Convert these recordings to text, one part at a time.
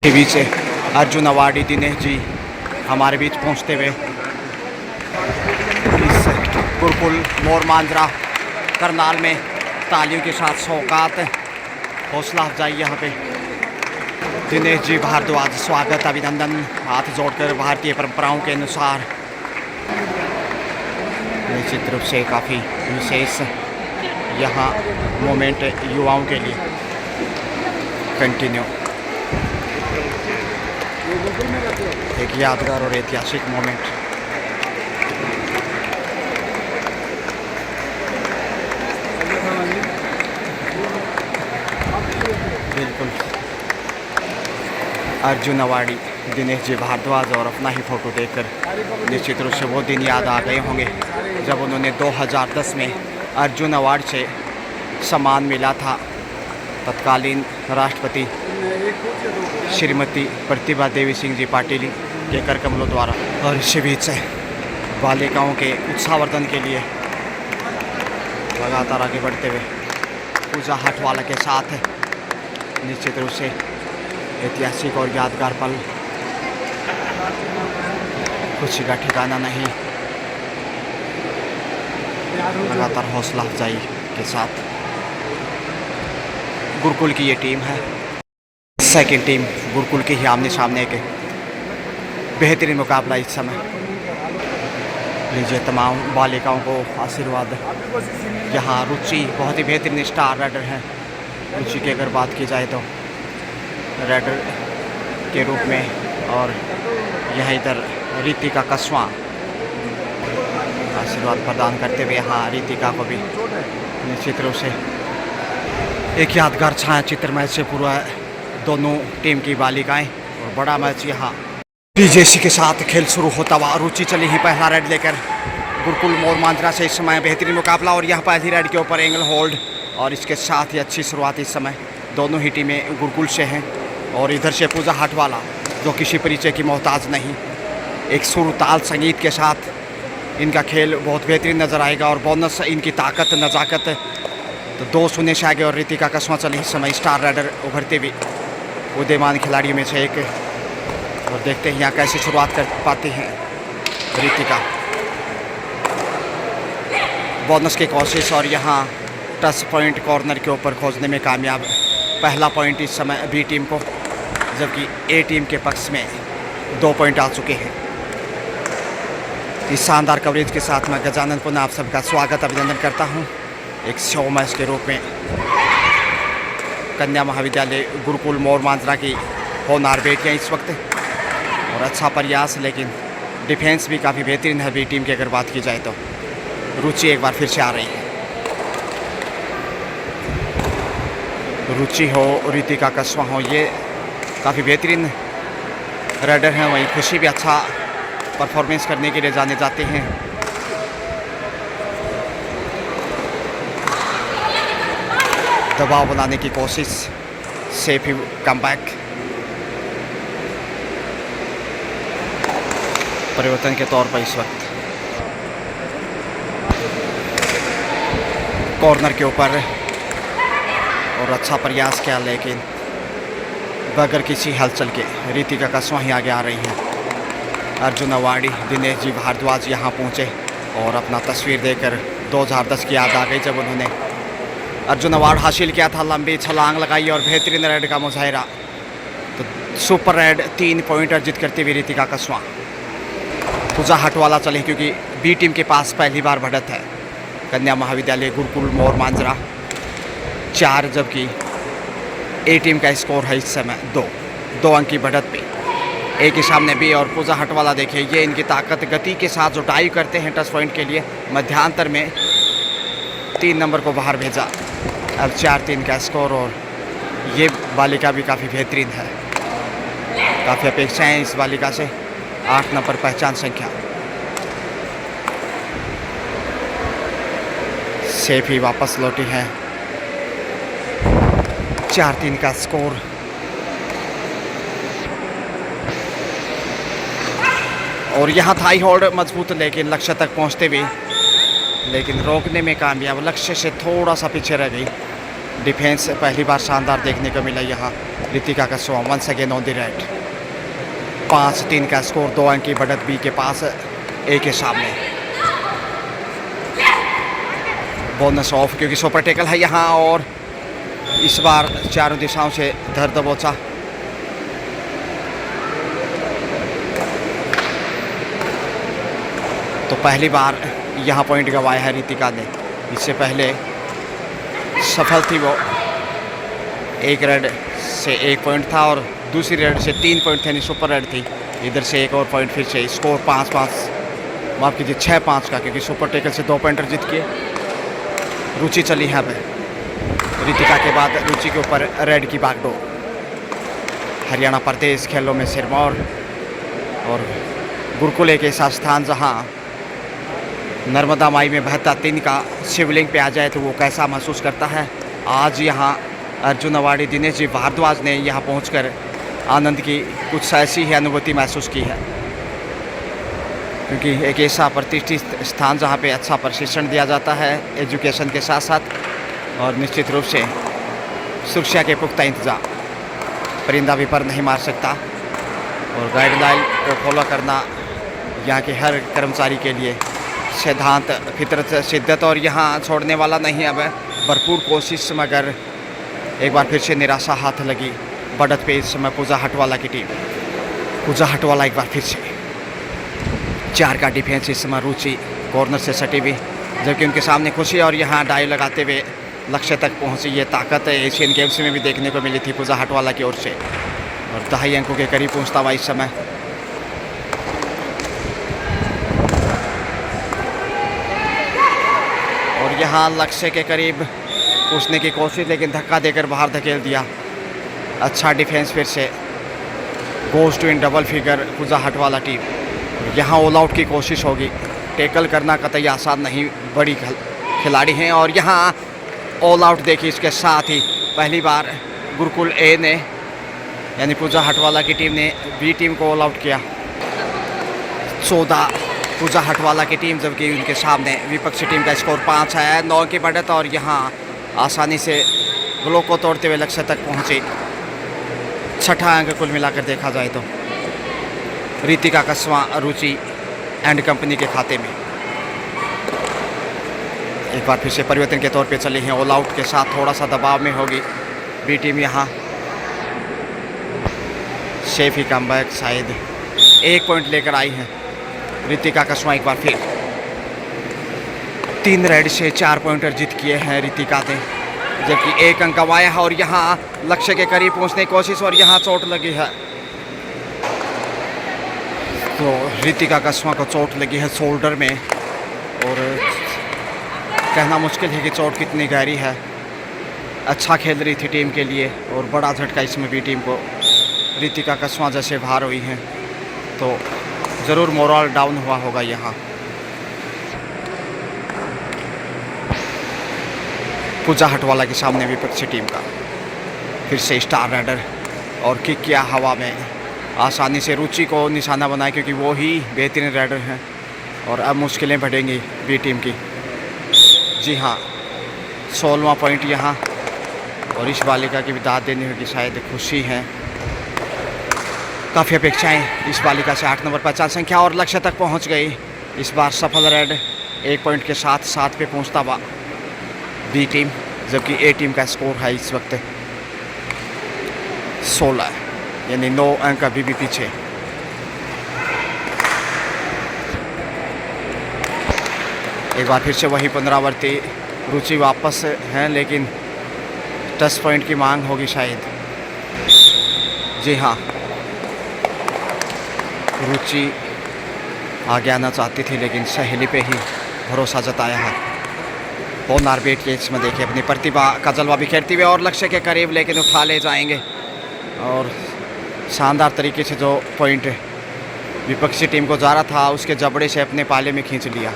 के बीच अर्जुन अवार्डी दिनेश जी हमारे बीच पहुंचते हुए इस गुरुकुल मोर मांजरा करनाल में तालियों के साथ सौगात हौसला अफजाई यहाँ पे दिनेश जी भारद्वाज स्वागत अभिनंदन हाथ जोड़कर भारतीय परंपराओं के अनुसार निश्चित रूप से काफ़ी विशेष यहाँ मोमेंट युवाओं के लिए कंटिन्यू एक यादगार और ऐतिहासिक मोमेंट। बिल्कुल अर्जुन अवार्डी दिनेश जी भारद्वाज और अपना ही फोटो देखकर निश्चित रूप से वो दिन याद आ गए होंगे जब उन्होंने 2010 में अर्जुन अवार्ड से सम्मान मिला था तत्कालीन राष्ट्रपति श्रीमती प्रतिभा देवी सिंह जी पाटिल के कर कमलों द्वारा। और इसी बीच बालिकाओं के उत्साहवर्धन के लिए लगातार आगे बढ़ते हुए पूजा हटवाला के साथ निश्चित रूप से ऐतिहासिक और यादगार पल, खुशी का ठिकाना नहीं, लगातार हौसला अफजाई के साथ गुरुकुल की ये टीम है। सेकंड टीम गुरुकुल की ही आमने सामने के बेहतरीन मुकाबला इस समय। लीजिए तमाम बालिकाओं को आशीर्वाद। यहाँ रुचि बहुत ही बेहतरीन स्टार राइडर है। रुचि की अगर बात की जाए तो राइडर के रूप में, और यहाँ इधर रितिका कसवा आशीर्वाद प्रदान करते हुए यहाँ रितिका को भी निश्चित रूप से एक यादगार छाया चित्र मैच से पूरा दोनों टीम की बालिकाएं और बड़ा मैच यहाँ डीजेसी के साथ खेल शुरू होता हुआ। रुचि चली ही पहला रेड लेकर गुरुकुल मोर मांजरा से इस समय बेहतरीन मुकाबला, और यहाँ पहली रेड के ऊपर एंगल होल्ड और इसके साथ ही अच्छी शुरुआत इस समय दोनों ही टीमें गुरुकुल से हैं। और इधर से पूजा हटवाला जो किसी परिचय की मोहताज नहीं, एक सुर ताल संगीत के साथ इनका खेल बहुत बेहतरीन नज़र आएगा। और बोनस इनकी ताकत नज़ाकत तो 2 शून्य से आगे। और रितिका कसवा चली इस समय स्टार राइडर उभरते हुए उदयमान खिलाड़ियों में से एक, और देखते हैं यहाँ कैसे शुरुआत कर पाती हैं रितिका। बोनस की कोशिश और यहाँ टच पॉइंट कॉर्नर के ऊपर खोजने में कामयाब। पहला पॉइंट इस समय बी टीम को, जबकि ए टीम के पक्ष में 2 पॉइंट आ चुके हैं। इस शानदार कवरेज के साथ मैं गजानन पुनः आप सबका स्वागत अभिनंदन करता हूँ एक शो मैच के रूप में। कन्या महाविद्यालय गुरुकुल मोर मांजरा की होनहार बेटियाँ इस वक्त, और अच्छा प्रयास, लेकिन डिफेंस भी काफ़ी बेहतरीन है बी टीम की अगर बात की जाए तो। रुचि एक बार फिर से आ रही है। रुचि हो, रितिका कसवा हो, ये काफ़ी बेहतरीन राइडर हैं। वहीं खुशी भी अच्छा परफॉर्मेंस करने के लिए जाने जाते हैं। दबाव बनाने की कोशिश, सेफ ही कमबैक। परिवर्तन के तौर पर इस वक्त कॉर्नर के ऊपर और अच्छा प्रयास किया, लेकिन बगैर किसी हलचल के रितिका कसवा ही आगे आ रही हैं। अर्जुन अवार्डी दिनेश जी भारद्वाज यहाँ पहुँचे और अपना तस्वीर देकर 2010 की याद आ गई जब उन्होंने अर्जुन अवार्ड हासिल किया था। लंबी छलांग लगाई और बेहतरीन रेड का मुजाहिरा। तो सुपर रेड 3 पॉइंट अर्जित करती हुई रितिका कसवा। पूजा हटवाला चले क्योंकि बी टीम के पास पहली बार बढ़त है। कन्या महाविद्यालय गुरुकुल मोर मांजरा 4, जबकि ए टीम का स्कोर है इस समय 2 अंक की बढ़त पे। ए के सामने बी, और पूजा हटवाला देखिए ये इनकी ताकत गति के साथ जो डाइव करते हैं टच पॉइंट के लिए, मध्यांतर में 3 नंबर को बाहर भेजा। अब 4-3 का स्कोर, और ये बालिका भी काफ़ी बेहतरीन है। काफ़ी अपेक्षाएं इस बालिका से। 8 नंबर पहचान संख्या, सेफ ही वापस लौटी है। 4-3 का स्कोर। और यहाँ थाई होल्ड मजबूत, लेकिन लक्ष्य तक पहुँचते हुए लेकिन रोकने में कामयाब। लक्ष्य से थोड़ा सा पीछे रह गई। डिफेंस पहली बार शानदार देखने को मिला यहाँ। Ritika Kaswa once again on the raid. 5-3 का स्कोर, 2 अंक की बढ़त बी के पास, ए के सामने। बोनस ऑफ क्योंकि सुपर टेकल है यहाँ और इस बार चारों दिशाओं से धर दबोचा। तो पहली बार यहाँ पॉइंट गंवाया है रितिका ने। इससे पहले सफल थी वो, एक रेड से 1 पॉइंट था और दूसरी रेड से 3 पॉइंट थे, यानी सुपर रेड थी। इधर से एक और पॉइंट, फिर से स्कोर 5-5, माफ कीजिए 6-5 का, क्योंकि सुपर टेकल से 2 पॉइंटर जीत के रुचि चली यहाँ पे। रितिका के बाद रुचि के ऊपर रेड की बागडोर। हरियाणा प्रदेश खेलों में सिरमौर और गुरुकुल एक ऐसा स्थान जहाँ नर्मदा माई में बहता 3 का शिवलिंग पे आ जाए तो वो कैसा महसूस करता है। आज यहाँ अर्जुन अवार्डी दिनेश जी भारद्वाज ने यहाँ पहुंचकर आनंद की कुछ ऐसी ही अनुभूति महसूस की है, क्योंकि एक ऐसा प्रतिष्ठित स्थान जहाँ पे अच्छा प्रशिक्षण दिया जाता है एजुकेशन के साथ साथ, और निश्चित रूप से सुरक्षा के पुख्ता इंतजाम। परिंदा भी पर नहीं मार सकता और गाइडलाइन को फॉलो करना यहाँ के हर कर्मचारी के लिए सिद्धांत, फितरत, शिद्दत, और यहाँ छोड़ने वाला नहीं। अब भरपूर कोशिश, मगर एक बार फिर से निराशा हाथ लगी। बढ़त पे इस समय पूजा हटवाला की टीम। पूजा हटवाला एक बार फिर से 4 का डिफेंस इस समय रुचि कॉर्नर से सटी हुई, जबकि उनके सामने खुशी और यहाँ डाई लगाते हुए लक्ष्य तक पहुँची। ये ताकत एशियन गेम्स में भी देखने को मिली थी पूजा हटवाला की ओर से, और 2.5 अंकों के करीब पहुँचता हुआ इस समय। और यहाँ लक्ष्य के करीब पूछने की कोशिश, लेकिन धक्का देकर बाहर धकेल दिया। अच्छा डिफेंस फिर से, गोज टू इन double figure Pooja Hatwala team. यहाँ ऑल आउट की कोशिश होगी, टैकल करना कतई आसान नहीं, बड़ी खिलाड़ी हैं। और यहाँ ऑल आउट देखिए, इसके साथ ही पहली बार गुरुकुल ए ने यानी पूजा हटवाला की टीम ने बी टीम को ऑल आउट किया। 14 पूजा हटवाला की टीम, जबकि उनके सामने विपक्षी टीम का स्कोर 5 है। 9 की बढ़त और यहाँ आसानी से ग्लो को तोड़ते हुए लक्ष्य तक पहुँची। 6ठा अंक कुल मिलाकर देखा जाए तो रितिका कसवा रुचि एंड कंपनी के खाते में। एक बार फिर से परिवर्तन के तौर पे चले हैं, ऑल आउट के साथ थोड़ा सा दबाव में होगी बी टीम। यहाँ शेफी कमबैक, शायद 1 पॉइंट लेकर आई है रितिका कसवा। एक बार फिर 3 रेड से 4 पॉइंटर जीत किए हैं रितिका ने, जबकि 1 अंक गंवाया है। और यहाँ लक्ष्य के करीब पहुँचने की कोशिश, और यहाँ चोट लगी है। तो रितिका कसवा को चोट लगी है शोल्डर में, और कहना मुश्किल है कि चोट कितनी गहरी है। अच्छा खेल रही थी टीम के लिए, और बड़ा झटका इसमें भी टीम को। रितिका कसवा जैसे बाहर हुई हैं तो ज़रूर मोरल डाउन हुआ होगा यहाँ। पूजा हटवाला के सामने विपक्षी टीम का फिर से स्टार राइडर, और किक किया हवा में, आसानी से रुचि को निशाना बनाया, क्योंकि वो ही बेहतरीन राइडर हैं। और अब मुश्किलें बढ़ेंगी बी टीम की। जी हाँ, 16वां पॉइंट यहाँ, और इस बालिका की भी दाद देनी होगी, शायद खुशी है। काफ़ी अपेक्षाएं इस बालिका से। 8 नंबर 50 संख्या और लक्ष्य तक पहुंच गई। इस बार सफल रेड 1 पॉइंट के साथ 7 पे पहुंचता हुआ बी टीम, जबकि ए टीम का स्कोर है इस वक्त 16, यानी 9 अंक अभी भी पीछे। एक बार फिर से वही पुनरावर्ती, रुचि वापस हैं, लेकिन 10 पॉइंट की मांग होगी शायद। जी हाँ, रुचि आगे आना चाहती थी, लेकिन सहेली पे ही भरोसा जताया है। फोन आर्बिट के इसमें देखिए अपनी प्रतिभा का जलवा बिखेरती हुए, और लक्ष्य के करीब लेकिन उठा ले जाएंगे। और शानदार तरीके से जो पॉइंट विपक्षी टीम को जा रहा था, उसके जबड़े से अपने पाले में खींच लिया।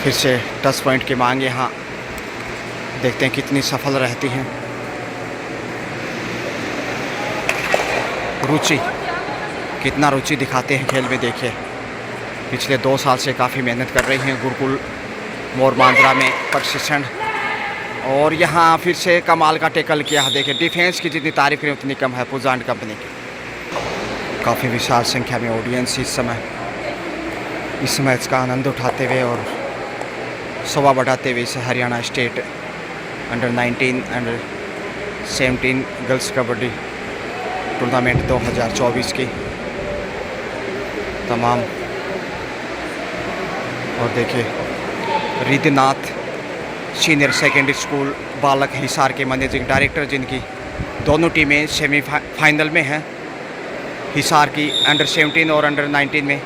फिर से 10 पॉइंट की मांग यहाँ, देखते हैं कितनी सफल रहती हैं। रुचि कितना रुचि दिखाते हैं खेल में, देखिए पिछले 2 साल से काफ़ी मेहनत कर रही हैं गुरुकुल मोर मांजरा में प्रशिक्षण। और यहाँ फिर से कमाल का टैकल किया। देखिए डिफेंस की जितनी तारीफ करें उतनी कम है पूजा एंड कंपनी की। काफ़ी विशाल संख्या में ऑडियंस इस मैच का आनंद उठाते हुए और शोभा बढ़ाते हुए इस Haryana state under 19 under 17 girls kabaddi tournament 2024 की तमाम। और देखिए रिद्धनाथ सीनियर सेकेंडरी स्कूल बालक हिसार के मैनेजिंग डायरेक्टर, जिनकी दोनों टीमें सेमीफाइनल में हैं, हिसार की अंडर 17 और अंडर 19 में,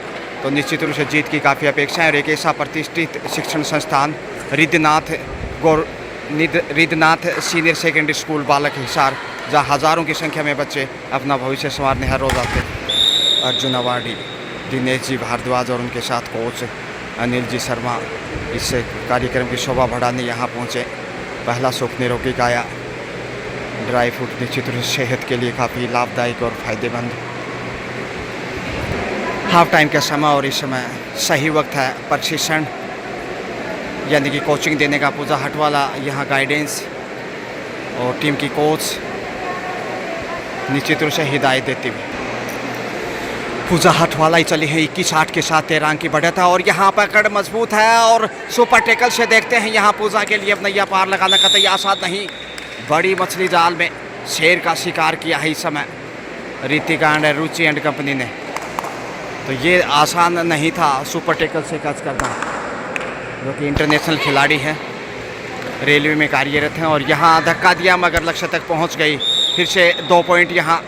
तो निश्चित रूप से जीत की काफ़ी अपेक्षा है। और एक ऐसा प्रतिष्ठित शिक्षण संस्थान रिद्धनाथ सीनियर सेकेंडरी स्कूल बालक हिसार, जहाँ हज़ारों की संख्या में बच्चे अपना भविष्य संवारने हर रोज़ आते। अर्जुन अवार्डी दिनेश जी भारद्वाज और उनके साथ कोच अनिल जी शर्मा इस कार्यक्रम की शोभा बढ़ाने यहाँ पहुँचे। पहला सुख निरोगी काया ड्राई फ्रूट निश्चित रूप से सेहत के लिए काफ़ी लाभदायक और फ़ायदेमंद। हाफ टाइम का समय और इस समय सही वक्त है प्रशिक्षण यानी कि कोचिंग देने का। पूजा हटवाला यहाँ गाइडेंस और टीम की कोच निश्चित रूप से हिदायत देती हुई। पूजा हटवाला ही चली है 21-8 के साथ 13 अंक की बढ़त है। और यहाँ पकड़ मजबूत है और सुपर टैकल से देखते हैं यहाँ पूजा के लिए अब नैया पार लगाना कतई आसान नहीं। बड़ी मछली जाल में शेर का शिकार किया है इस समय Ritika and Ruchi and company ने। तो ये आसान नहीं था सुपर टैकल से कैच करना, जो कि इंटरनेशनल खिलाड़ी हैं, रेलवे में कार्यरत हैं। और यहाँ धक्का दिया मगर लक्ष्य तक पहुँच गई। फिर से 2 पॉइंट यहाँ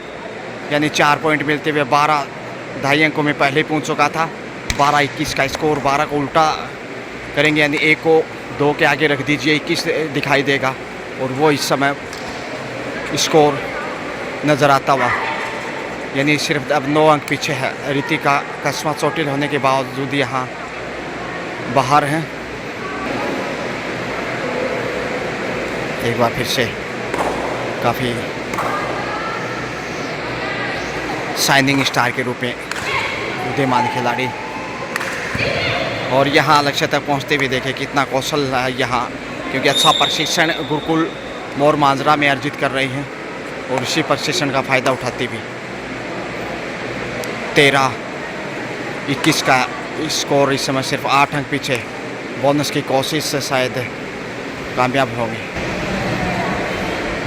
यानी 4 पॉइंट मिलते हुए 12 ढाई अंकों में पहले पहुंच चुका था। 12-21 का स्कोर, 12 को उल्टा करेंगे यानी 1 को 2 के आगे रख दीजिए 21 दिखाई देगा। और वो इस समय स्कोर नज़र आता हुआ यानी सिर्फ अब 9 अंक पीछे है। रितिका कस्मा चोटिल होने के बावजूद यहाँ बाहर हैं। एक बार फिर से काफ़ी शाइनिंग स्टार के रूप में उदीयमान खिलाड़ी। और यहाँ लक्ष्य तक पहुँचते हुए देखें कितना कौशल है यहाँ, क्योंकि अच्छा प्रशिक्षण गुरुकुल मोर मांजरा में अर्जित कर रही हैं और इसी प्रशिक्षण का फ़ायदा उठाती हुई 13-21 का स्कोर इस समय सिर्फ 8 अंक पीछे। बोनस की कोशिश से शायद कामयाब होगी।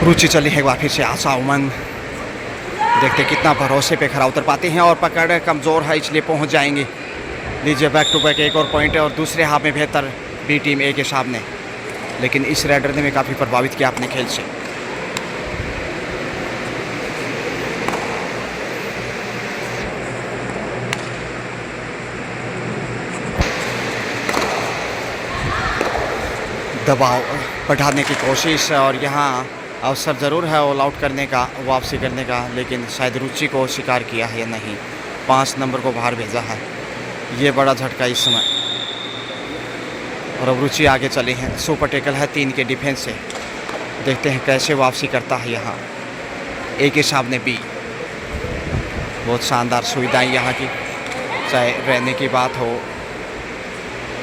रुचि चली है एक बार फिर से आशा उमंग, देखते कितना भरोसे पे खरा उतर पाते हैं। और पकड़ कमज़ोर है इसलिए पहुंच जाएंगे। लीजिए बैक टू बैक एक और पॉइंट है और दूसरे हाफ में बेहतर बी टीम ए के सामने, लेकिन इस रेडर ने भी काफ़ी प्रभावित किया अपने खेल से। दबाव बढ़ाने की कोशिश और यहाँ अवसर ज़रूर है ऑल आउट करने का, वापसी करने का, लेकिन शायद रुचि को स्वीकार किया है या नहीं। 5 नंबर को बाहर भेजा है, ये बड़ा झटका इस समय। और अब रुचि आगे चली हैं। सुपर टैकल है 3 के डिफेंस से, देखते हैं कैसे वापसी करता है यहाँ। ए के सामने बी, बहुत शानदार सुविधाएं यहाँ की, चाहे रहने की बात हो,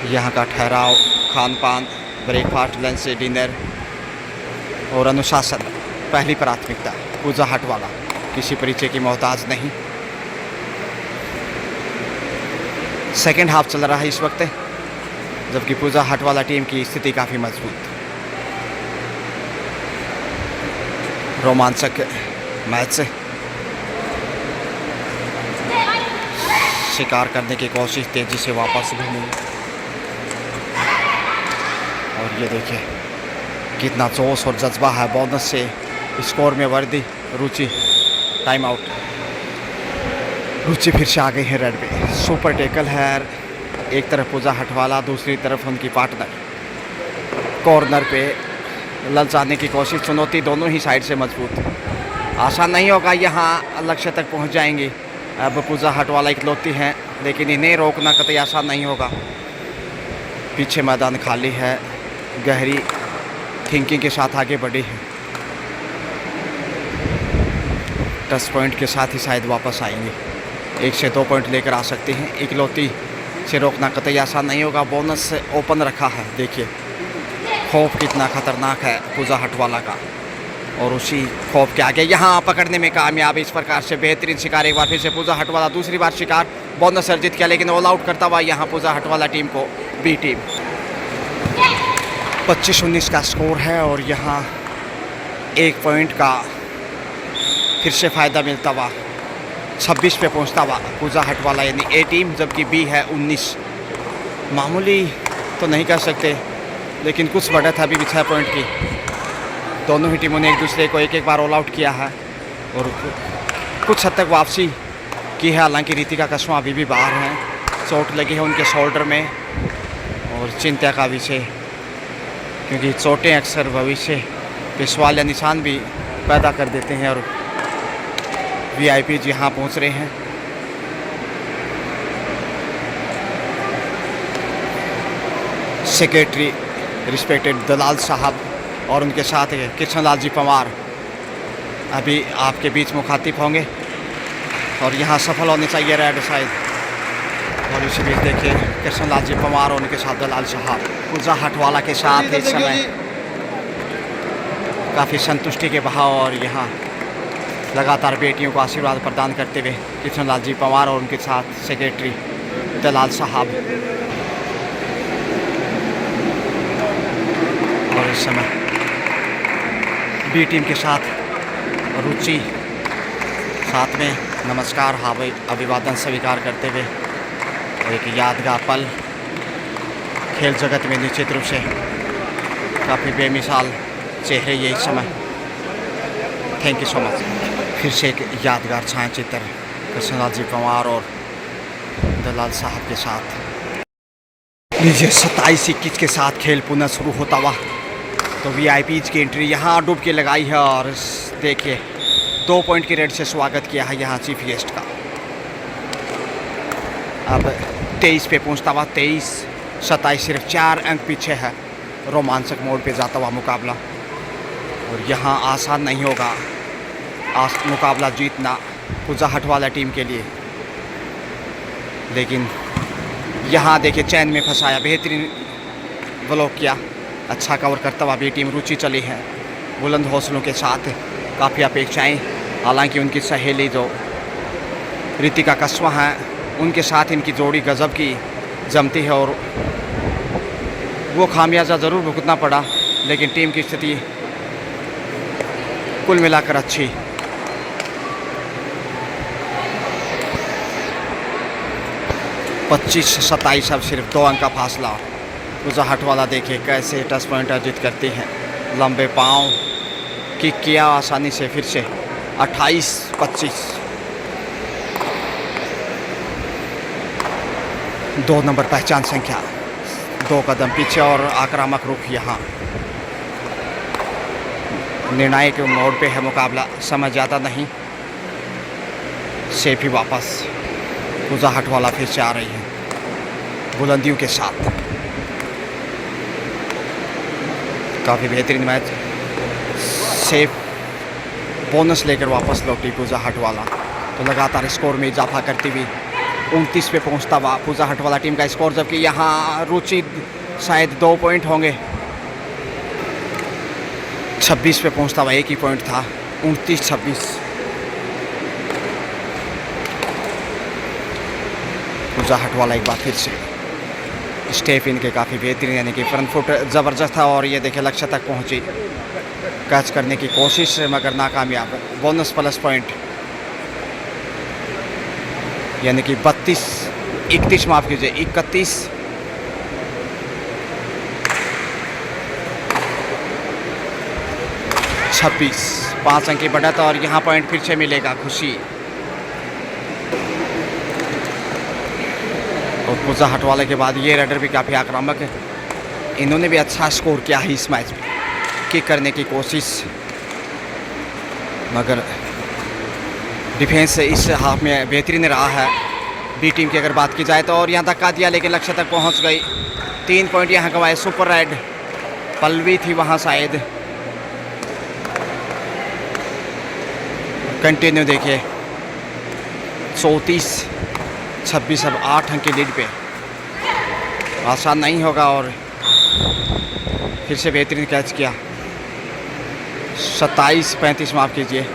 यहाँ का ठहराव, खान पान, ब्रेकफास्ट, लंच, डिनर और अनुशासन पहली प्राथमिकता। पूजा हटवाला किसी परिचय की मोहताज नहीं। सेकेंड हाफ चल रहा है इस वक्त, जबकि पूजा हटवाला टीम की स्थिति काफ़ी मजबूत। रोमांचक मैच शिकार करने की कोशिश, तेजी से वापस घूमी। और ये देखिए कितना जोश और जज्बा है। बोनस से स्कोर में वर्दी रुचि। Time out. रुचि फिर से आ गई है रेड पे। सुपर टैकल है, एक तरफ पूजा हटवाला, दूसरी तरफ उनकी पार्टनर। कॉर्नर पे ललचाने की कोशिश, चुनौती दोनों ही साइड से मजबूत। आसान नहीं होगा, यहाँ लक्ष्य तक पहुँच जाएंगे। अब पूजा हटवाला इकलौती हैं, लेकिन इन्हें रोकना कतई आसान नहीं होगा। पीछे मैदान खाली है, गहरी थिंकिंग के साथ आगे बढ़ी है। टच पॉइंट के साथ ही शायद वापस आएंगे। 1 से 2 पॉइंट लेकर आ सकते हैं। इकलौती से रोकना कतई आसान नहीं होगा। बोनस से ओपन रखा है, देखिए खौफ कितना खतरनाक है पूजा हटवाला का। और उसी खौफ के आगे यहाँ पकड़ने में कामयाब। इस प्रकार से बेहतरीन शिकार एक बार फिर से पूजा हटवाला, दूसरी बार शिकार बोनस अर्जित किया, लेकिन ऑल आउट करता हुआ यहाँ पूजा हटवाला टीम को बी टीम। 25-19 का स्कोर है और यहाँ 1 पॉइंट का फिर से फ़ायदा मिलता हुआ 26 पे पहुँचता हुआ पूजा हटवाला यानी ए टीम, जबकि बी है 19। मामूली तो नहीं कह सकते, लेकिन कुछ बढ़त है अभी भी 6 पॉइंट की। दोनों ही टीमों ने एक दूसरे को एक बार ऑल आउट किया है और कुछ हद तक वापसी की है। हालांकि रितिका कस्वा अभी भी बाहर हैं, चोट लगी है उनके शोल्डर में और चिंता का विषय, क्योंकि चोटें अक्सर भविष्य पे सवाल या निशान भी पैदा कर देते हैं। और वीआईपी यहाँ पहुँच रहे हैं। सेक्रेटरी रिस्पेक्टेड दलाल साहब और उनके साथ कृष्ण लाल जी पंवार अभी आपके बीच मुखातिब होंगे और यहाँ सफल होने चाहिए रेड साइड। और इसी बीच देखिए कृष्ण लाल जी पंवार और उनके साथ दलाल साहब पूजा हटवाला के साथ इस समय काफ़ी संतुष्टि के भाव और यहाँ लगातार बेटियों को आशीर्वाद प्रदान करते हुए कृष्ण लाल जी पंवार और उनके साथ सेक्रेटरी दलाल साहब। और इस समय बी टीम के साथ रुचि साथ में नमस्कार अभिवादन स्वीकार करते हुए एक यादगार पल खेल जगत में निश्चित रूप से काफ़ी बेमिसाल चेहरे ये इस समय। Thank you so much. फिर से एक यादगार छाया चित्र कृष्णलाल जी पंवार और दलाल साहब के साथ। लीजिए 27-21 के साथ खेल पुनः शुरू होता हुआ तो वीआईपीज की एंट्री यहाँ डूब के लगाई है और देखिए 2 पॉइंट की रेड से स्वागत किया है यहाँ चीफ गेस्ट का। अब 23 पे पहुँचता हुआ 23-27 सिर्फ 4 अंक पीछे है। रोमांचक मोड़ पे जाता हुआ मुकाबला और यहाँ आसान नहीं होगा मुकाबला जीतना पूजा हटवाला टीम के लिए, लेकिन यहाँ देखिए चैन में फंसाया, बेहतरीन ब्लॉक किया, अच्छा कवर करता हुआ भी टीम रुचि चली है बुलंद हौसलों के साथ। काफ़ी अपेक्षाएं, हालांकि उनकी सहेली जो रितिका कस्वा हैं उनके साथ इनकी जोड़ी गजब की जमती है और वो खामियाजा ज़रूर भुगतना पड़ा, लेकिन टीम की स्थिति कुल मिलाकर अच्छी। पच्चीस 27 अब सिर्फ 2 अंक का फासला। पूजा हटवाला देखिए कैसे टच पॉइंट अर्जित करती हैं, लंबे पाँव किक किया आसानी से। फिर से 28-25 2 नंबर पहचान संख्या, 2 कदम पीछे और आक्रामक रुख यहाँ। निर्णायक मोड़ पे है मुकाबला, समय ज़्यादा नहीं। सेफ ही वापस पूजा हटवाला फिर से आ रही है बुलंदियों के साथ। काफ़ी बेहतरीन मैच, सेफ बोनस लेकर वापस लौटी पूजा हटवाला तो लगातार स्कोर में इजाफा करती हुई 29 पे पहुंचता हुआ पूजा हटवाला टीम का स्कोर, जबकि यहाँ रुचि शायद 2 पॉइंट होंगे। 26 पे पहुंचता हुआ 1 ही पॉइंट था, 29-26। पूजा हटवाला एक बार फिर से स्टेप इनके काफ़ी बेहतरीन, यानी कि फ्रंट फुट ज़बरदस्त था और ये देखे लक्ष्य तक पहुंची। कैच करने की कोशिश मगर नाकामयाब। बोनस प्लस पॉइंट यानी कि 31 माफ़ कीजिए 31 26 5 अंक की बढ़त और यहाँ पॉइंट फिर से मिलेगा। खुशी और पूजा हटवाले के बाद ये रेडर भी काफ़ी आक्रामक है, इन्होंने भी अच्छा स्कोर किया है इस मैच में। किक करने की कोशिश मगर डिफेंस इस हाफ में बेहतरीन रहा है बी टीम की अगर बात की जाए तो। और यहाँ धक्का दिया लेकिन लक्ष्य तक पहुँच गई। 3 पॉइंट यहाँ गंवाए। सुपर रेड पल्लवी थी वहाँ शायद। कंटिन्यू देखिए 34-26 अब 8 अंक की लीड पे आसान नहीं होगा। और फिर से बेहतरीन कैच किया। 27-35 माफ़ कीजिए,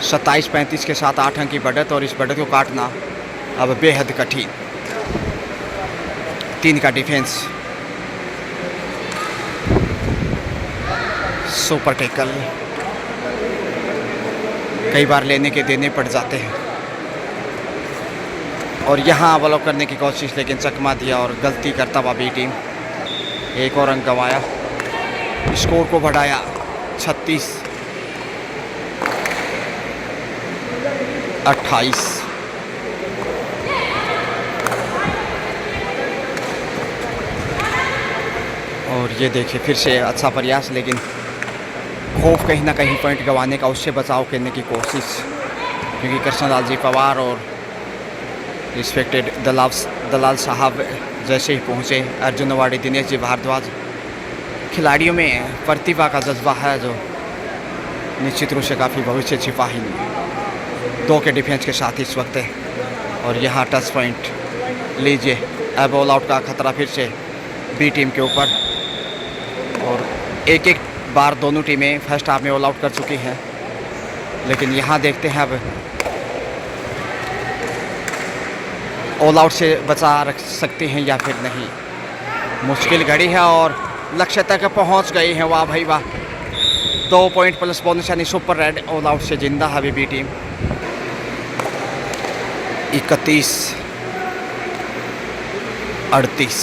27-35 के साथ 8 अंक की बढ़त, और इस बढ़त को काटना अब बेहद कठिन। 3 का डिफेंस, सुपर टैकल, कई बार लेने के देने पड़ जाते हैं। और यहाँ ब्लॉक करने की कोशिश, लेकिन चकमा दिया और गलती करता हुआ बी टीम। एक और अंक गंवाया, स्कोर को बढ़ाया 36-28। और ये देखिए फिर से अच्छा प्रयास, लेकिन खौफ कहीं ना कहीं पॉइंट गंवाने का, उससे बचाव करने की कोशिश, क्योंकि कृष्णलाल जी पवार और रिस्पेक्टेड दलाल साहब जैसे ही पहुँचे, अर्जुन अवार्डी दिनेश जी भारद्वाज, खिलाड़ियों में प्रतिभा का जज्बा है जो निश्चित रूप से काफ़ी भविष्य छिपा ही नहीं। 2 के डिफेंस के साथ इस वक्त है। और यहाँ टच पॉइंट लीजिए, अब ऑल आउट का खतरा फिर से बी टीम के ऊपर। और एक बार दोनों टीमें फर्स्ट हाफ में ऑल आउट कर चुकी हैं, लेकिन यहाँ देखते हैं अब ऑल आउट से बचा रख सकते हैं या फिर नहीं। मुश्किल घड़ी है और लक्ष्य तक पहुँच गए हैं। वाह भाई वाह, 2 पॉइंट प्लस बोनस यानी सुपर रेड ऑल आउट से जिंदा है बी टीम। 31-38,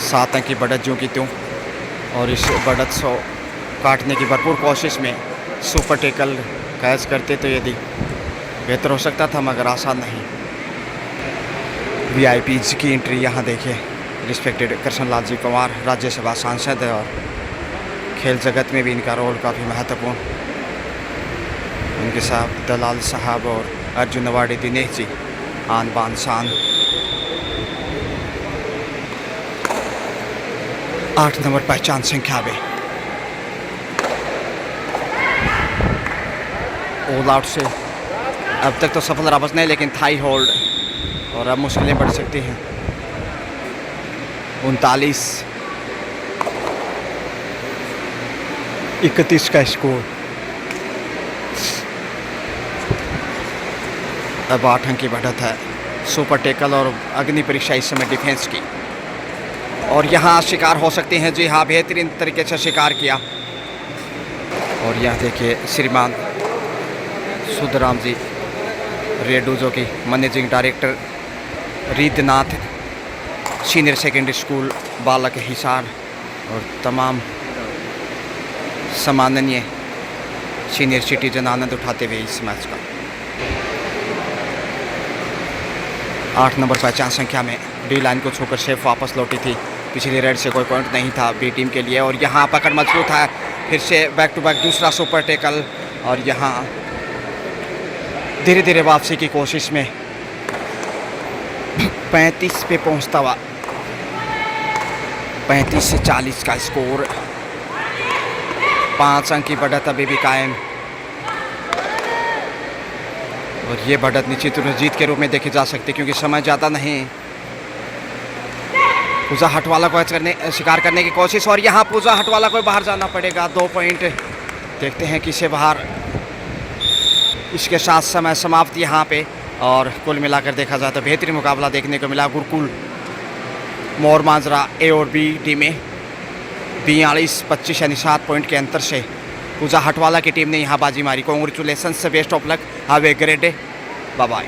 7 अंक की बढ़त जो की त्यों। और इस बढ़त को काटने की भरपूर कोशिश में सुपर टैकल कैच करते तो यदि बेहतर हो सकता था, मगर आसान नहीं। VIPs की एंट्री यहाँ देखिए, रिस्पेक्टेड कृष्णलाल जी पवार, राज्यसभा सांसद है और खेल जगत में भी इनका रोल काफ़ी महत्वपूर्ण। उनके साथ दलाल साहब और अर्जुन अवार्डी दिनेश जी, आन बान शान। 8 नंबर पहचान संख्या में ऑल आउट से अब तक तो सफल रहा बस नहीं, लेकिन थाई होल्ड, और अब मुश्किलें बढ़ सकती हैं। 39-31 का स्कोर। अब 8 अंक की बढ़त है। सुपर टैकल और अग्नि परीक्षा इस समय डिफेंस की, और यहाँ शिकार हो सकते हैं। जी हाँ, बेहतरीन तरीके से शिकार किया। और यह देखिए श्रीमान सुधराम जी रेडू, जो कि managing director Ritnath senior secondary school बालक हिसार, और तमाम सम्माननीय सीनियर सिटीजन आनंद उठाते हुए इस मैच का। 8 नंबर पहचान संख्या में डी लाइन को छूकर शेफ वापस लौटी थी। पिछली रेड से कोई पॉइंट नहीं था बी टीम के लिए। और यहाँ पकड़ मजबूत है, फिर से बैक टू बैक दूसरा सुपर टैकल। और यहाँ धीरे धीरे वापसी की कोशिश में 35 पे पहुँचता हुआ 35-40 का स्कोर। 5 अंक की बढ़त अभी भी कायम, और ये बढ़त निश्चित रूप से जीत के रूप में देखी जा सकती है, क्योंकि समय ज़्यादा नहीं। पूजा हटवाला को शिकार करने की कोशिश, और यहाँ पूजा हटवाला को बाहर जाना पड़ेगा। 2 पॉइंट देखते हैं किसे बाहर। इसके साथ समय समाप्त यहाँ पे। और कुल मिलाकर देखा जाए तो बेहतरीन मुकाबला देखने को मिला। गुरुकुल मोर मांजरा ए और बी टीमें 42-25 यानी 7 पॉइंट के अंतर से पूजा हटवाला की टीम ने यहाँ बाजी मारी। Congratulations, best of luck, have a great day, bye bye.